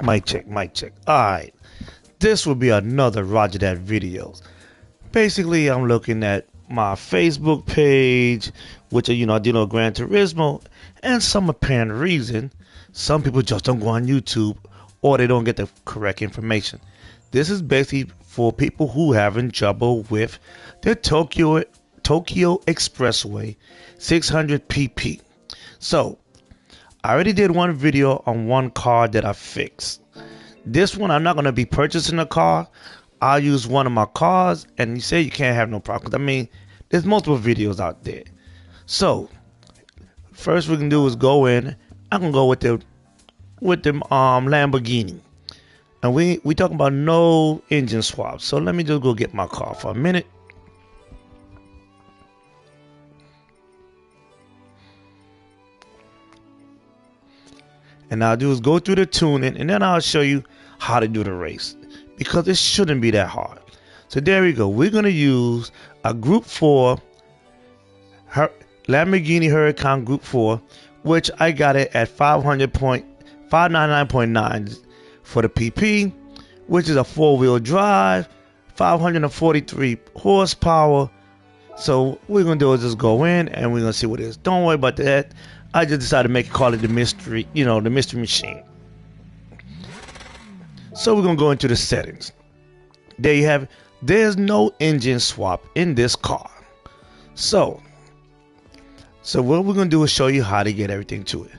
Mic check, mic check. Alright, this will be another Roger That videos. Basically, I'm looking at my Facebook page, which I deal with Gran Turismo, and some apparent reason, some people just don't go on YouTube or they don't get the correct information. This is basically for people who having trouble with the Tokyo Expressway 600 pp. So, I already did one video on one car that I fixed. This one, I'm not going to be purchasing a car. I'll use one of my cars, and you say you can't have no problems. I mean, there's multiple videos out there. So, first we can do is go in. I can go with the Lamborghini. And we talking about no engine swaps. So let me just go get my car for a minute. And I'll do is go through the tuning, and then I'll show you how to do the race, because it shouldn't be that hard. So there we go. We're going to use a Group 4 Lamborghini Huracan Group 4, which I got it at 599.9 for the PP, which is a 4-wheel drive, 543 horsepower. So what we're going to do is just go in and we're going to see what it is. Don't worry about that. I just decided to call it the mystery, the mystery machine. So we're going to go into the settings. There you have it. There's no engine swap in this car. So what we're going to do is show you how to get everything to it.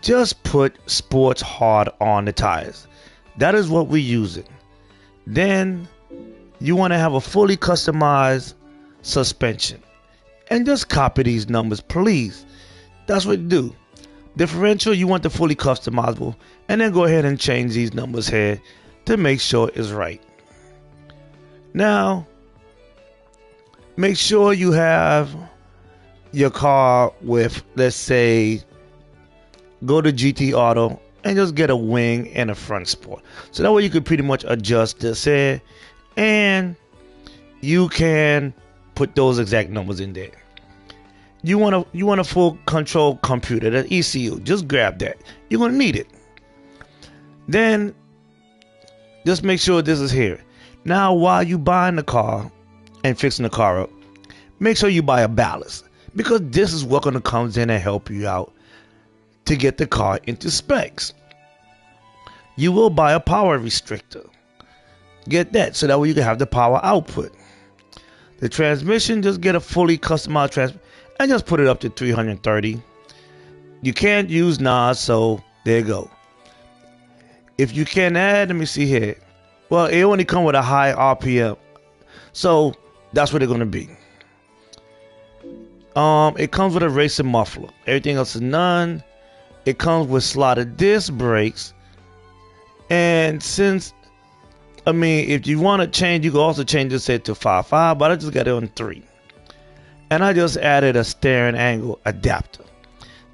Just put sports hard on the tires. That is what we're using. Then you want to have a fully customized suspension. And just copy these numbers, please. That's what you do. Differential, you want the fully customizable. And then go ahead and change these numbers here to make sure it's right. Now, make sure you have your car with, let's say, go to GT Auto and just get a wing and a front sport. So that way you can pretty much adjust this here, and you can put those exact numbers in there. You want a full control computer, the ECU. Just grab that. You're gonna need it. Then just make sure this is here. Now, while you buying the car and fixing the car up, make sure you buy a ballast, because this is what gonna comes in and help you out to get the car into specs. You will buy a power restrictor. Get that, so that way you can have the power output. The transmission, just get a fully customized transmission and just put it up to 330. You can't use NOS, so there you go. If you can add, let me see here. Well, it only comes with a high RPM, so that's what they're gonna be. It comes with a racing muffler. Everything else is none. It comes with slotted disc brakes. And since, if you want to change, you can also change this set to 5.5, but I just got it on 3. And I just added a steering angle adapter.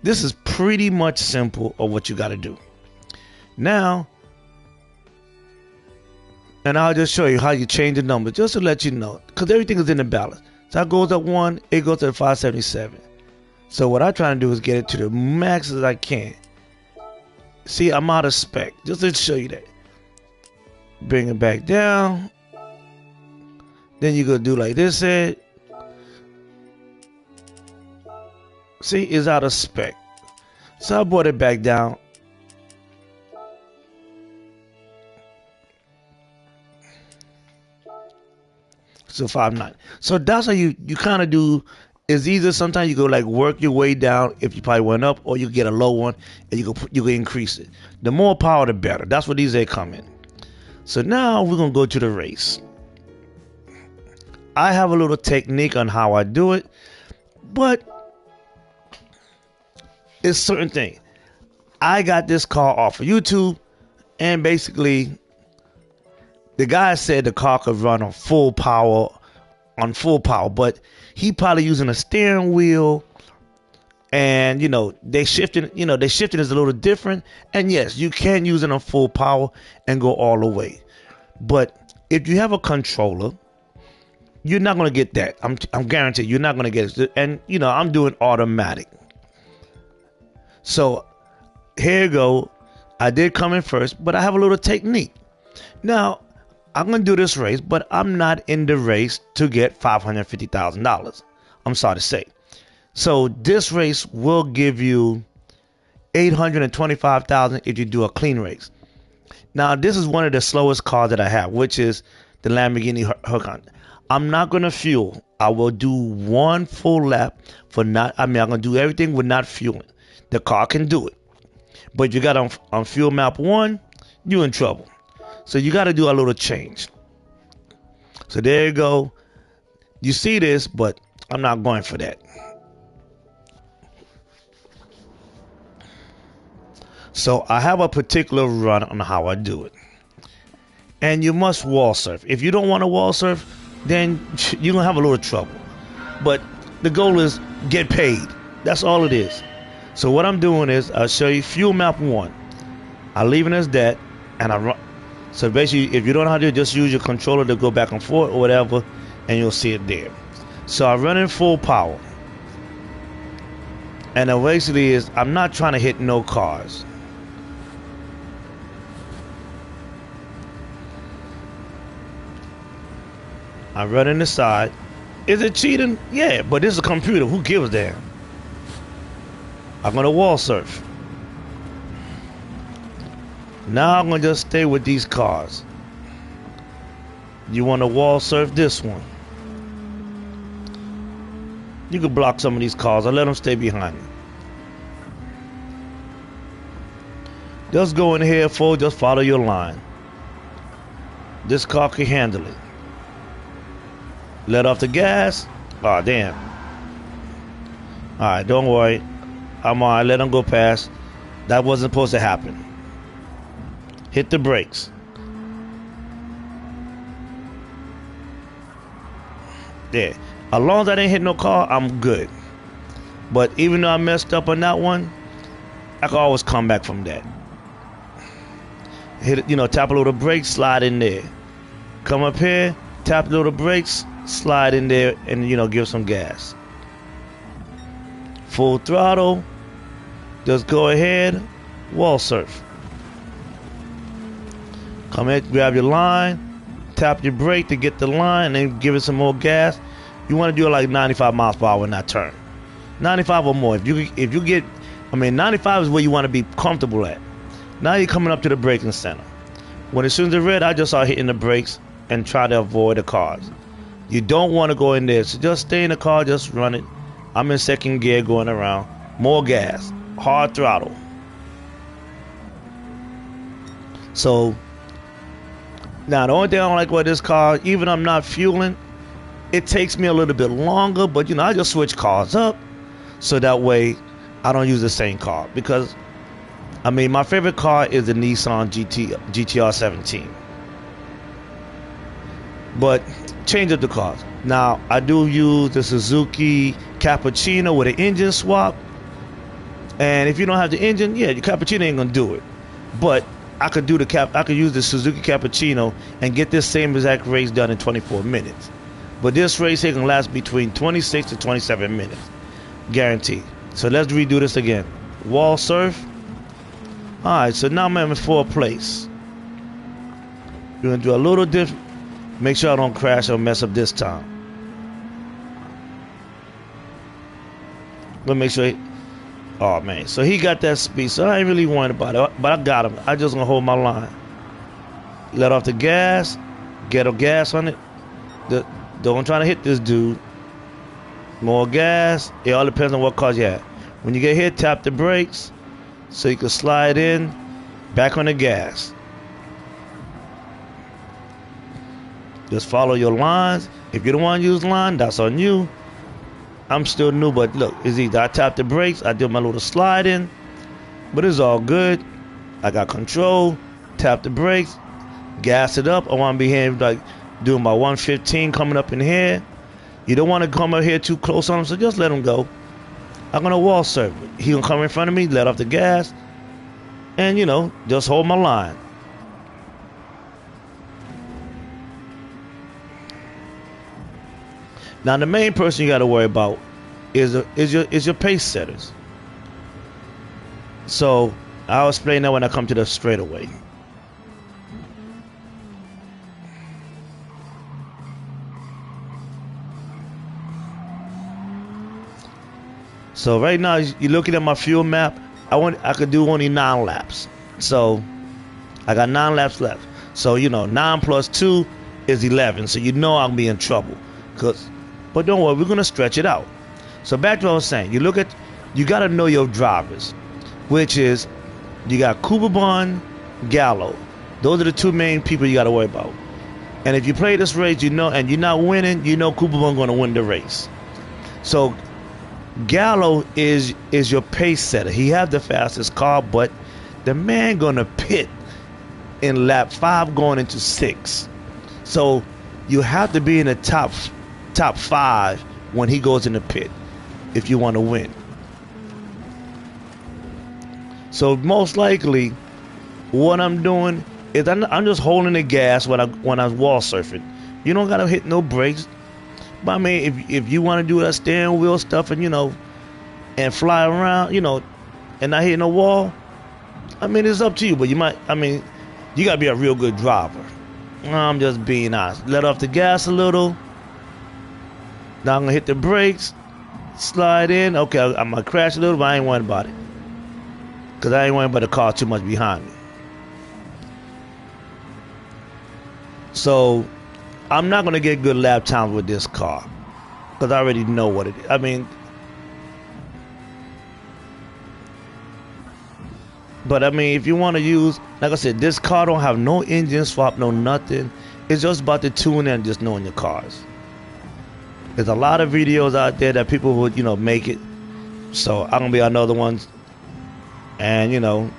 This is pretty much simple of what you got to do. Now, and I'll just show you how you change the numbers, just to let you know, because everything is in the balance. So I goes up 1, it goes to 577. So what I try to do is get it to the max as I can. See, I'm out of spec. Just to show you that. Bring it back down. Then you're going to do like this here. See, it's out of spec. So I brought it back down. So 5.9. So that's how you kind of do. It's either sometimes you go like work your way down if you probably went up, or you get a low one and you can increase it. The more power, the better. That's what these they come in. So now we're gonna go to the race. I have a little technique on how I do it, but it's certain thing. I got this car off of YouTube, and basically the guy said the car could run on full power, but he probably using a steering wheel, and they shifting is a little different. And yes, you can use it on full power and go all the way, but if you have a controller, you're not gonna get that. I'm guaranteed you're not gonna get it. And I'm doing automatic. So here you go. I did come in first, but I have a little technique. Now, I'm going to do this race, but I'm not in the race to get $550,000. I'm sorry to say. So this race will give you $825,000 if you do a clean race. Now, this is one of the slowest cars that I have, which is the Lamborghini Huracan. I'm not going to fuel. I will do one full lap I'm going to do everything with not fueling. The car can do it. But you got on fuel map 1, you're in trouble. So you got to do a little change. So there you go. You see this, but I'm not going for that. So I have a particular run on how I do it. And you must wall surf. If you don't want to wall surf, then you're going to have a little trouble. But the goal is get paid. That's all it is. So what I'm doing is I'll show you fuel map 1. I leave it as that, and I run. So basically, if you don't know how to do it, just use your controller to go back and forth or whatever, and you'll see it there. So I run in full power. And the basically is I'm not trying to hit no cars. I run in the side. Is it cheating? Yeah, but this is a computer. Who gives a damn? I'm going to wall surf. Now I'm going to just stay with these cars. You want to wall surf this one. You can block some of these cars. I'll let them stay behind me. Just go in here, folks. Just follow your line. This car can handle it. Let off the gas. Oh, damn. Alright, don't worry. I'm alright. Let them go past. That wasn't supposed to happen. Hit the brakes. There. As long as I didn't hit no car, I'm good. But even though I messed up on that one, I can always come back from that. Hit, tap a little brakes, slide in there. Come up here, tap a little brakes, slide in there, and give some gas. Full throttle. Just go ahead, wall surf. Come in, grab your line, tap your brake to get the line, and then give it some more gas. You want to do it like 95 miles per hour in that turn. 95 or more. If you get, 95 is where you want to be comfortable at. Now you're coming up to the braking center. As soon as it's red, I just start hitting the brakes and try to avoid the cars. You don't want to go in there, so just stay in the car, just run it. I'm in second gear going around. More gas, hard throttle. So now the only thing I don't like about this car, even I'm not fueling, it takes me a little bit longer, but I just switch cars up so that way I don't use the same car. Because my favorite car is the Nissan GTR 17. But change up the cars. Now I do use the Suzuki Cappuccino with an engine swap. And if you don't have the engine, yeah, your Cappuccino ain't gonna do it. But I could use the Suzuki Cappuccino and get this same exact race done in 24 minutes. But this race here can last between 26 to 27 minutes. Guaranteed. So let's redo this again. Wall surf. Alright, so now I'm in fourth place. We're gonna do a little different. Make sure I don't crash or mess up this time. But make sure oh man, so he got that speed, so I ain't really worried about it. But I got him. I just gonna hold my line. Let off the gas. Get a gas on it. Don't try to hit this dude. More gas. It all depends on what cars you have. When you get hit, tap the brakes so you can slide in. Back on the gas. Just follow your lines. If you don't want to use line, that's on you. I'm still new, but look, it's easy. I tap the brakes, I do my little slide in, but it's all good. I got control. Tap the brakes, gas it up. I want to be here like doing my 115 coming up in here. You don't want to come up here too close on him, so just let him go. I'm gonna wall surf. He gonna come in front of me, let off the gas, and just hold my line. Now the main person you got to worry about is your pace setters. So I'll explain that when I come to the straightaway. So right now you're looking at my fuel map. I could do only 9 laps. So I got 9 laps left. So 9 plus 2 is 11. So I'll be in trouble. But don't worry, we're gonna stretch it out. So back to what I was saying. You gotta know your drivers, which is you got Kuberbon, Gallo. Those are the 2 main people you gotta worry about. And if you play this race, and you're not winning, Kuberbon gonna win the race. So Gallo is your pace setter. He have the fastest car, but the man gonna pit in lap 5 going into 6. So you have to be in the top 5 when he goes in the pit if you want to win. So most likely what I'm doing is I'm just holding the gas when I'm wall surfing. You don't gotta hit no brakes. But I mean, if you want to do that steering wheel stuff and and fly around, and not hitting a wall, I mean, it's up to you. But you gotta be a real good driver. I'm just being honest. Let off the gas a little. Now I'm gonna hit the brakes, slide in. Okay, I'm gonna crash a little, but I ain't worried about it, cause I ain't worried about the car too much behind me. So I'm not gonna get good lap times with this car, cause I already know what it is. I mean, but if you want to use, like I said, this car don't have no engine swap, no nothing. It's just about the tuning and just knowing your cars. There's a lot of videos out there that people would, make it. So I'm gonna be another one, and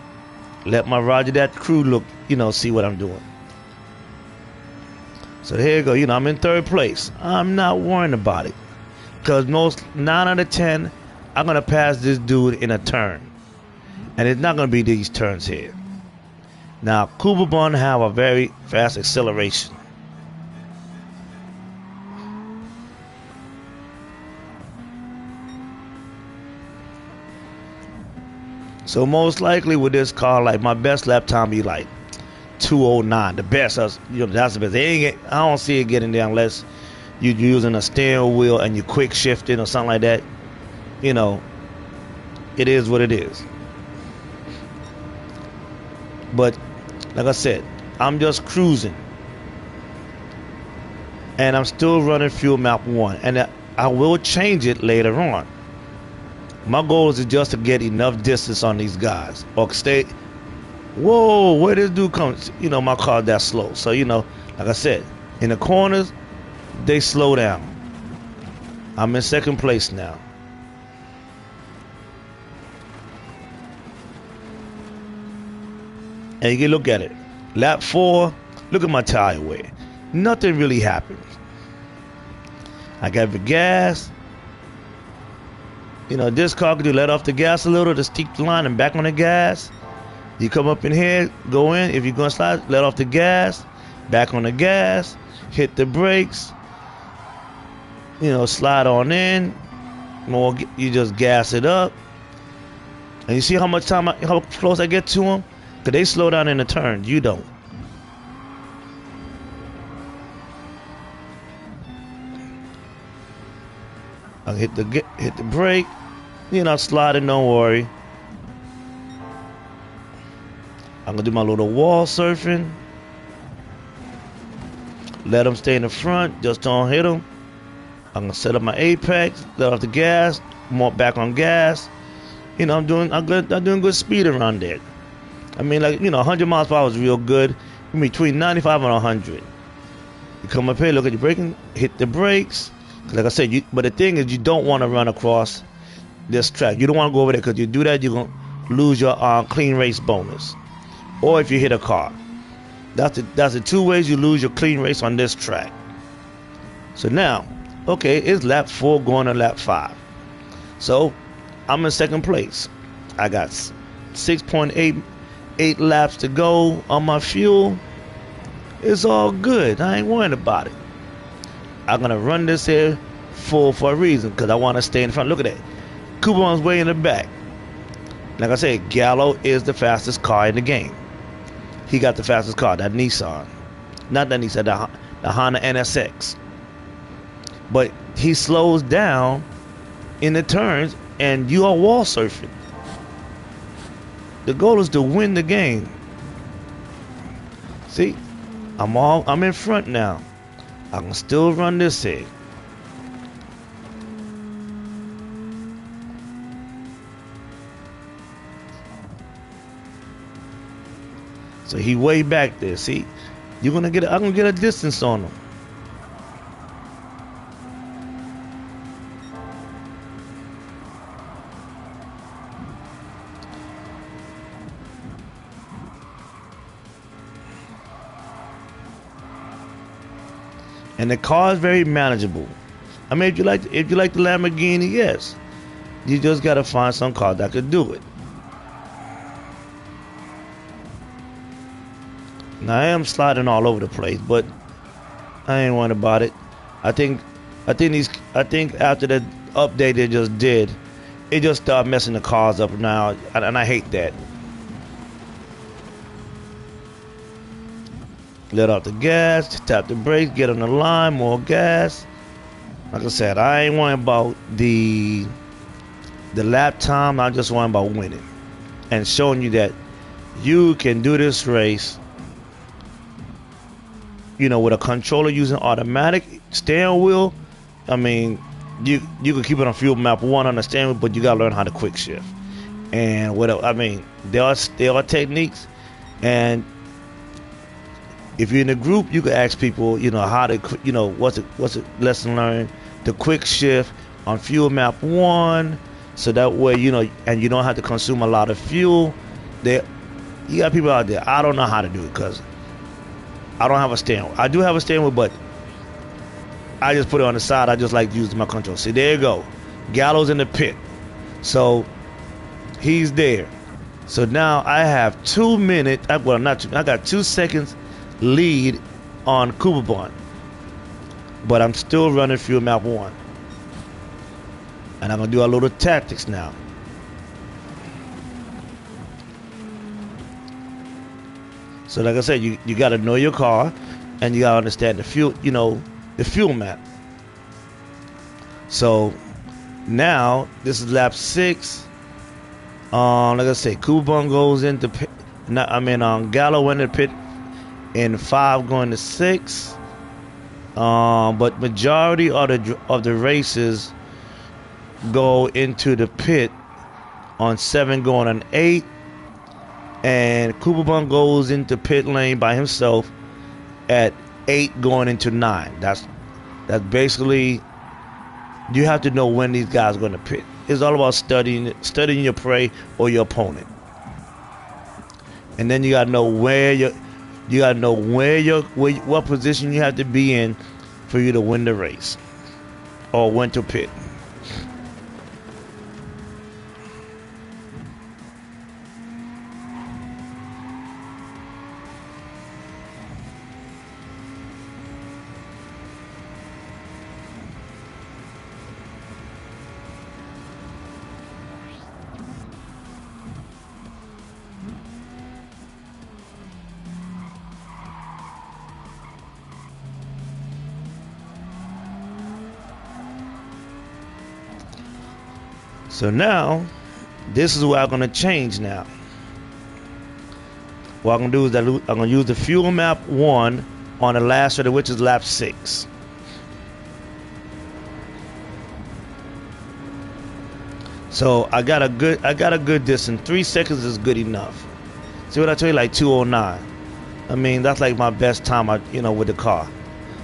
let my Roger that crew look, see what I'm doing. So here you go. I'm in 3rd place. I'm not worrying about it, because 9 out of 10, I'm gonna pass this dude in a turn, and it's not gonna be these turns here. Now, Kuberbon have a very fast acceleration. So most likely with this car, like my best lap time be like 209. The best, that's the best. I don't see it getting there unless you're using a steering wheel and you quick shifting or something like that. It is what it is. But like I said, I'm just cruising, and I'm still running fuel map 1, and I will change it later on. My goal is just to get enough distance on these guys, or stay. Whoa, where this dude comes? My car that slow. So like I said, in the corners, they slow down. I'm in 2nd place now. And you can look at it. Lap 4, look at my tire wear. Nothing really happened. I got the gas. This car could let off the gas a little to keep the line and back on the gas. You come up in here, go in. If you're going to slide, let off the gas, back on the gas, hit the brakes, slide on in. More, you just gas it up. And you see how close I get to them? Because they slow down in the turn. You don't. I hit the brake. Sliding, don't worry. I'm gonna do my little wall surfing. Let them stay in the front. Just don't hit them. I'm gonna set up my apex. Let off the gas. More back on gas. I'm doing good speed around there. 100 miles per hour is real good. Between 95 and 100. You come up here, look at your braking, hit the brakes. Like I said, but the thing is, you don't want to run across this track. You don't want to go over there, because you do that, you're going to lose your clean race bonus. Or if you hit a car. That's the 2 ways you lose your clean race on this track. So now, okay, it's lap 4 going to lap 5. So I'm in 2nd place. I got 6.8 laps to go on my fuel. It's all good. I ain't worried about it. I'm gonna run this here full for a reason, because I want to stay in front. Look at that. Kuberbon's way in the back. Like I said, Gallo is the fastest car in the game. He got the fastest car, that Nissan. Not that Nissan, the Honda NSX. But he slows down in the turns, and you are wall surfing. The goal is to win the game. See, I'm in front now. I can still run this head. So he way back there. See, I'm gonna get a distance on him. And the car is very manageable. I mean, if you like the Lamborghini, yes, you just gotta find some car that could do it. Now I am sliding all over the place, but I ain't worried about it. I think after the update they just did, it just started messing the cars up now, and I hate that. Let off the gas, tap the brakes, get on the line, more gas. Like I said, I ain't worrying about the lap time. I just worrying about winning and showing you that you can do this race. You know, with a controller using automatic steering wheel. I mean, you can keep it on fuel map 1 on the steering wheel, but you gotta learn how to quick shift. And I mean, there are techniques, and if you're in a group, you can ask people, you know, how to, you know, what's a lesson learned, the quick shift on fuel map 1, so that way, you know, and you don't have to consume a lot of fuel. You got people out there. I don't know how to do it because I don't have a steering wheel. I do have a steering wheel, but I just put it on the side. I just like to use my control. See, there you go. Gallo's in the pit. So he's there. So now I have 2 minutes. Well, not 2. I got 2 seconds lead on Cooperbon. But I'm still running fuel map 1. And I'm going to do a little tactics now. So like I said, you got to know your car, and you got to understand the fuel, you know, the fuel map. So now this is lap 6. Like I say, Cooperbon goes into pit. Gallo went into pit in 5 going to 6. But majority of the races go into the pit on 7 going on 8. And Cooperbon goes into pit lane by himself at 8 going into 9. That's basically, you have to know when these guys are going to pit. It's all about studying your prey or your opponent. And then you got to know what position you have to be in for you to win the race or when to pit. So now, this is what I'm going to change now. What I'm going to do is I'm going to use the fuel map 1 on the last race, which is lap 6. So I got a good distance. 3 seconds is good enough. See what I tell you, like 2:09. I mean, that's like my best time, with the car.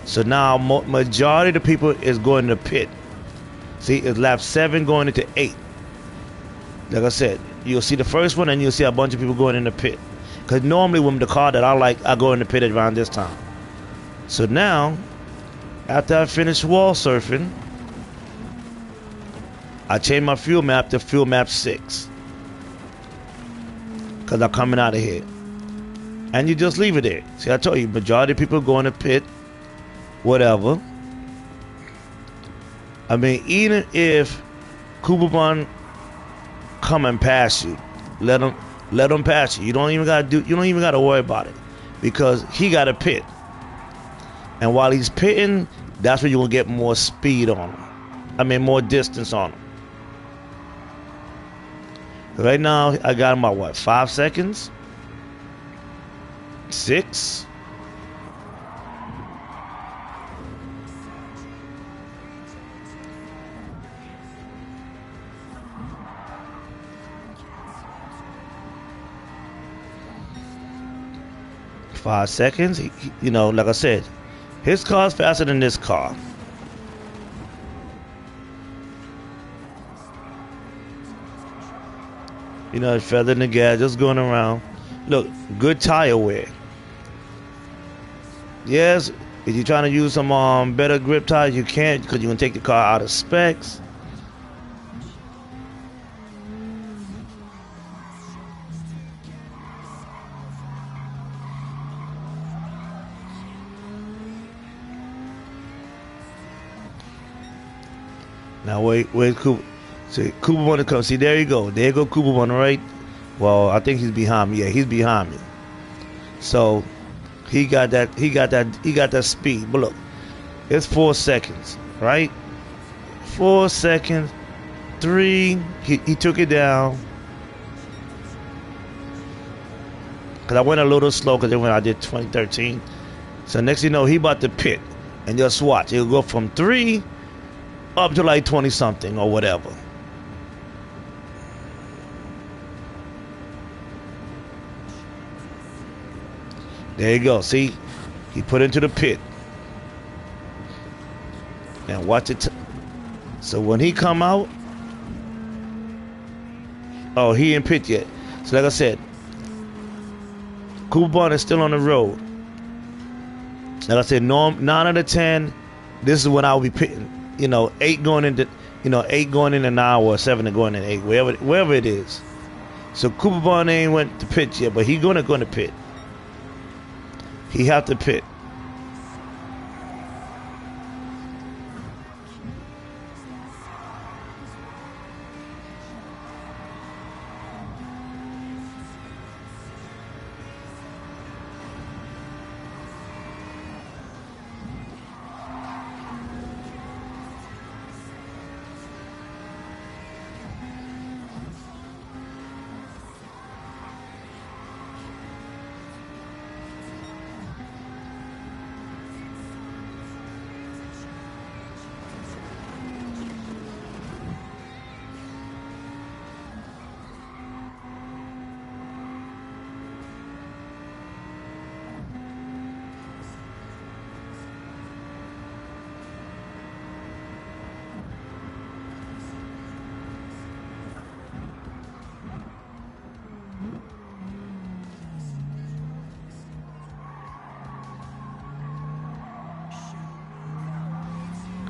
So now majority of the people is going to pit. See, it's lap 7 going into 8. Like I said, you'll see the first one, and you'll see a bunch of people going in the pit. Because normally when the car that I like, I go in the pit around this time. So now, after I finish wall surfing, I change my fuel map to fuel map 6. Because I'm coming out of here. And you just leave it there. See, I told you, majority of people go in the pit, whatever. I mean, even if Cooperbon come and pass you, let him pass you. You don't even gotta worry about it, because he got a pit. And while he's pitting, that's where you're gonna get more speed on him. I mean, more distance on him. Right now, I got him at what, 5 seconds? 6? Five seconds. You know, like I said, his car's faster than this car. You know, feather in the gas, just going around. Look, good tire wear. Yes, if you're trying to use some better grip tires, you can't, because you're gonna take the car out of specs. Now wait, Cooper. See, Cooper want to come. See, there you go. There you go, Cooper on the right. Well, I think he's behind me. Yeah, he's behind me. So he got that speed. But look, it's 4 seconds, right? 4 seconds. 3. He took it down. Cause I went a little slow, cause when I did 2013. So next thing you know, he about to pit, and just watch. It'll go from 3 up to like 20 something or whatever. There you go. See, he put into the pit. Now watch it. So when he come out, oh, he ain't pit yet. So like I said, Cooper Bond is still on the road. Like I said, 9 out of 10. This is when I'll be pitting. You know, 8 going into, 8 going in an hour, or 7 going in 8, wherever it is. So Cooper Bond ain't went to pit yet, but he gonna pit. He have to pit.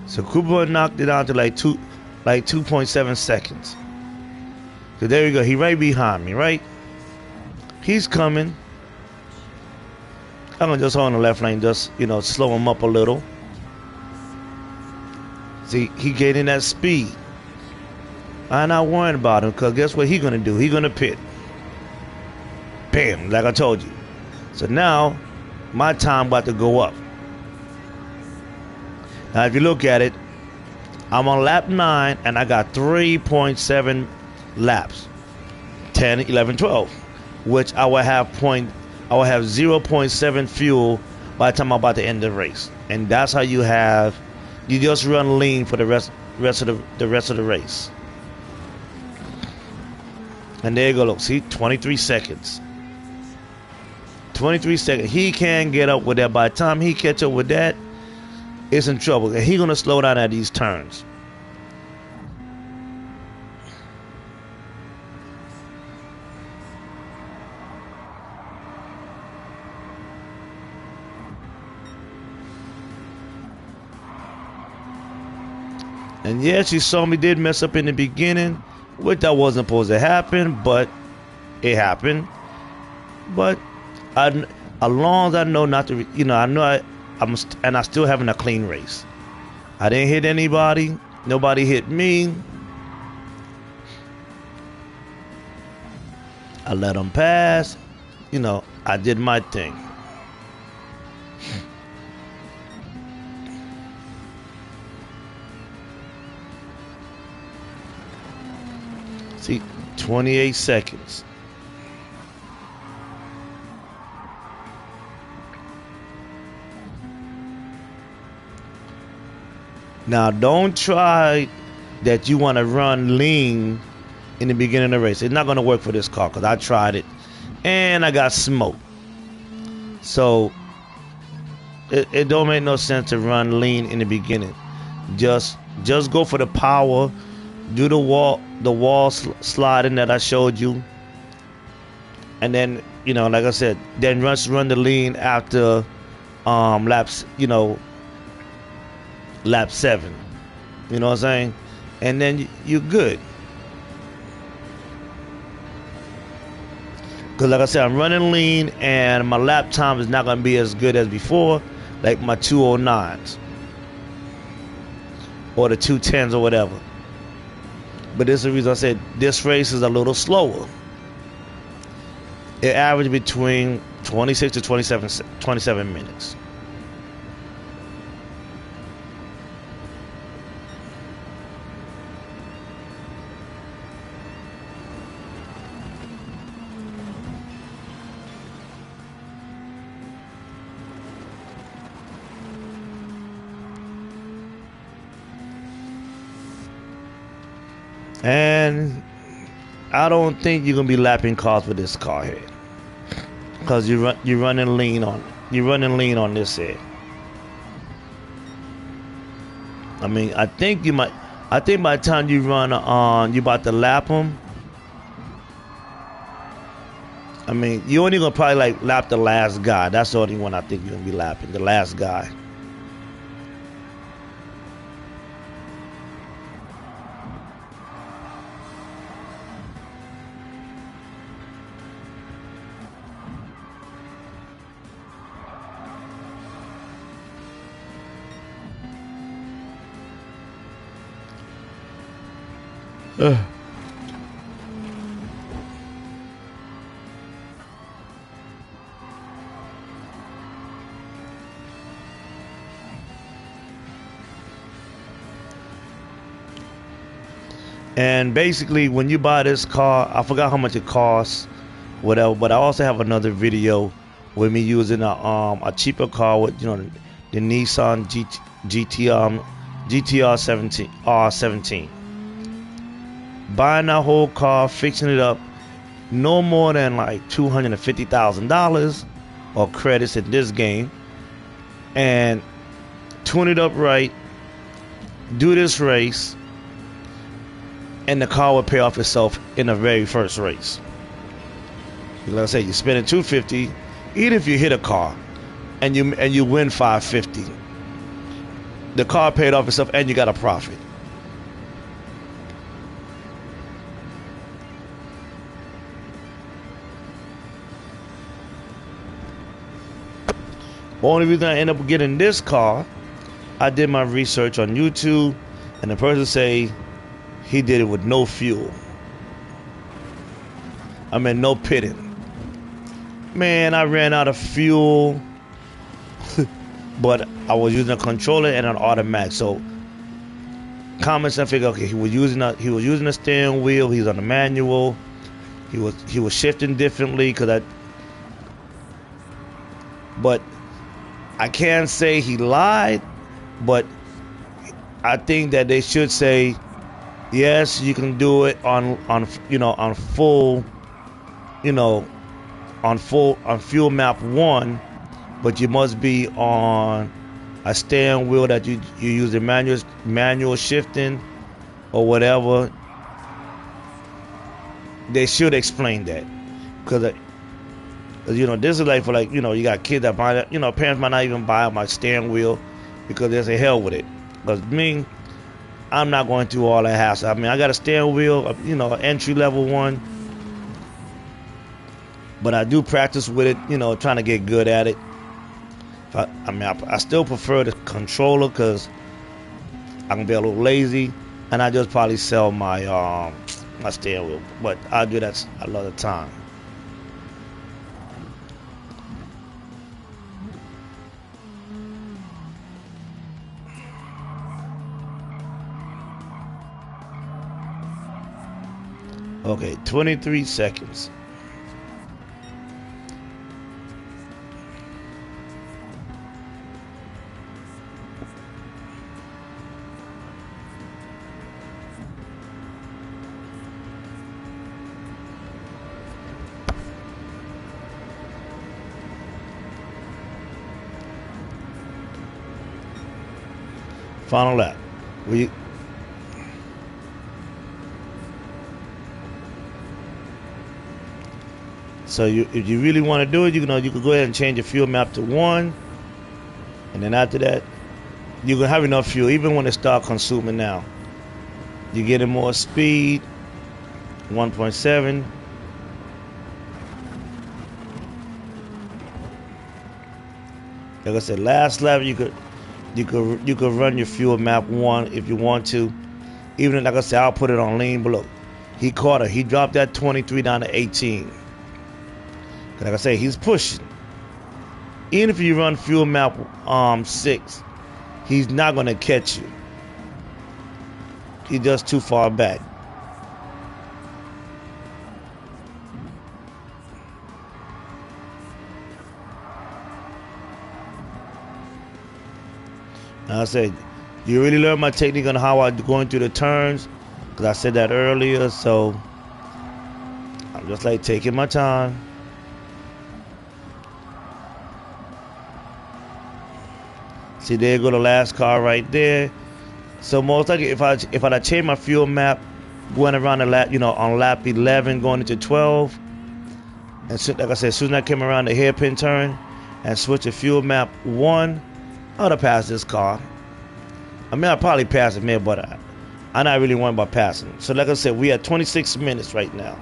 So Cooper knocked it down to like 2.7 seconds. So there you go. He right behind me, right? He's coming. I'm gonna just hold on the left lane, just slow him up a little. See, he getting that speed. I'm not worried about him, because guess what he gonna do? He gonna pit. Bam, like I told you. So now my time about to go up. Now, if you look at it, I'm on lap 9, and I got 3.7 laps, 10, 11, 12, which I will have 0.7 fuel by the time I'm about to end the race, and that's how you just run lean for the rest of the race. And there you go. Look, see, 23 seconds. 23 seconds. He can't get up with that. By the time he catch up with that, it's in trouble. He's going to slow down at these turns. And yes, you saw me did mess up in the beginning, which that wasn't supposed to happen, but it happened. But as long as I know not to, I know and I still having a clean race. I didn't hit anybody. Nobody hit me. I let them pass. You know, I did my thing. See, 28 seconds. Now, don't try that you want to run lean in the beginning of the race. It's not going to work for this car because I tried it and I got smoked. So it don't make no sense to run lean in the beginning. Just go for the power. Do the wall sliding that I showed you, and then, you know, like I said, then run the lean after laps, you know, lap 7. You know what I'm saying? And then you're good. Because like I said, I'm running lean and my lap time is not going to be as good as before, like my 209s or the 210s or whatever. But this is the reason I said this race is a little slower. It averaged between 26 to 27 minutes. And I don't think you're gonna be lapping cars with this car here, because you're running lean on this here. I mean, I think by the time you run on, you about to lap them. I mean, you only gonna probably like lap the last guy. That's the only one I think you're gonna be lapping, the last guy. And basically, when you buy this car, I forgot how much it costs, whatever. But I also have another video with me using a cheaper car with, you know, the Nissan GTR 17 R17. Buying that whole car, fixing it up, no more than like $250,000 or credits in this game, and tune it up right, do this race, and the car will pay off itself in the very first race. Like I say, you're spending $250, even if you hit a car and you win $550, the car paid off itself and you got a profit. Only reason I end up getting this car, I did my research on YouTube, and the person say he did it with no fuel. I mean, no pitting. Man, I ran out of fuel, but I was using a controller and an automatic. So, comments, I figured, okay, he was using a steering wheel. He's on the manual. He was shifting differently but I can't say he lied, but I think that they should say, yes, you can do it on full, on fuel map 1, but you must be on a steering wheel that you use the manual shifting or whatever. They should explain that, because this is like for you got kids that buy that, parents might not even buy my steering wheel because they say hell with it. Because me, I'm not going through all that hassle. I mean, I got a steering wheel, an entry level one, but I do practice with it, trying to get good at it. I still prefer the controller because I can be a little lazy, and I just probably sell my my steering wheel. But I'll do that a lot of time. Okay, 23 seconds. Final lap. So if you really want to do it, you can go ahead and change your fuel map to 1, and then after that, you can have enough fuel even when it start consuming. Now you're getting more speed. 1.7. Like I said, last lap you could run your fuel map 1 if you want to. Even like I said, I'll put it on lean below. He caught her. He dropped that 23 down to 18. Like I say, he's pushing. Even if you run fuel map 6, he's not gonna catch you. He's just too far back. Like I said, you really learn my technique on how I'm going through the turns, because I said that earlier. So I'm just like taking my time. See, there go the last car right there. So most likely, if I change my fuel map, going around the lap, on lap 11, going into 12, and so, like I said, as soon as I came around the hairpin turn and switch to fuel map 1, I would have passed this car. I mean, I probably passed it, man, but I'm not really worried about passing. So like I said, we at 26 minutes right now.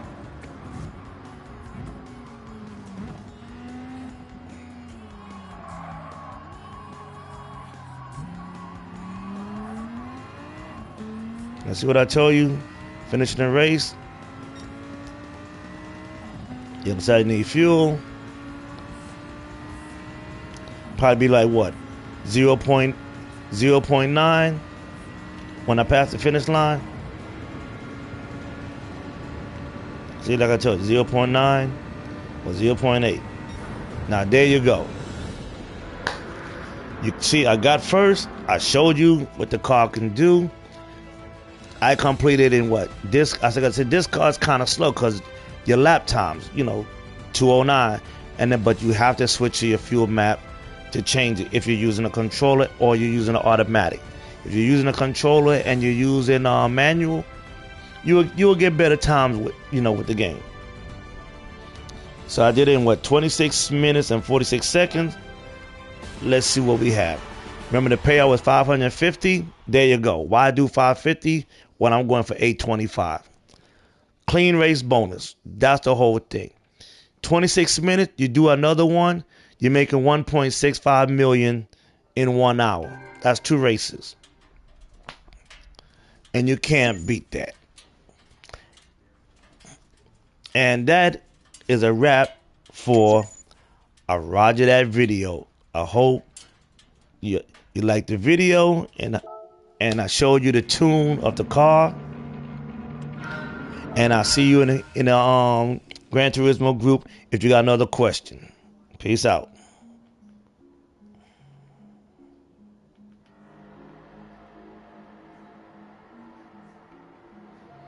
And see what I told you? Finishing the race. You decide you need fuel. Probably be like what? 0.9 when I pass the finish line. See, like I told you, 0.9 or 0.8. Now there you go. You see, I got first. I showed you what the car can do. I completed in what? This, I said this car's kind of slow because your lap times, 209, and then but you have to switch to your fuel map to change it if you're using a controller or you're using an automatic. If you're using a controller and you're using a manual, you'll get better times with with the game. So I did it in what, 26 minutes and 46 seconds. Let's see what we have. Remember the payout was 550. There you go. Why do 550 when I'm going for 825? Clean race bonus. That's the whole thing. 26 minutes, you do another one, you're making 1.65 million in 1 hour. That's 2 races. And you can't beat that. And that is a wrap for a Roger That video. I hope you liked the video, and I showed you the tune of the car. And I'll see you in the Gran Turismo group if you got another question. Peace out.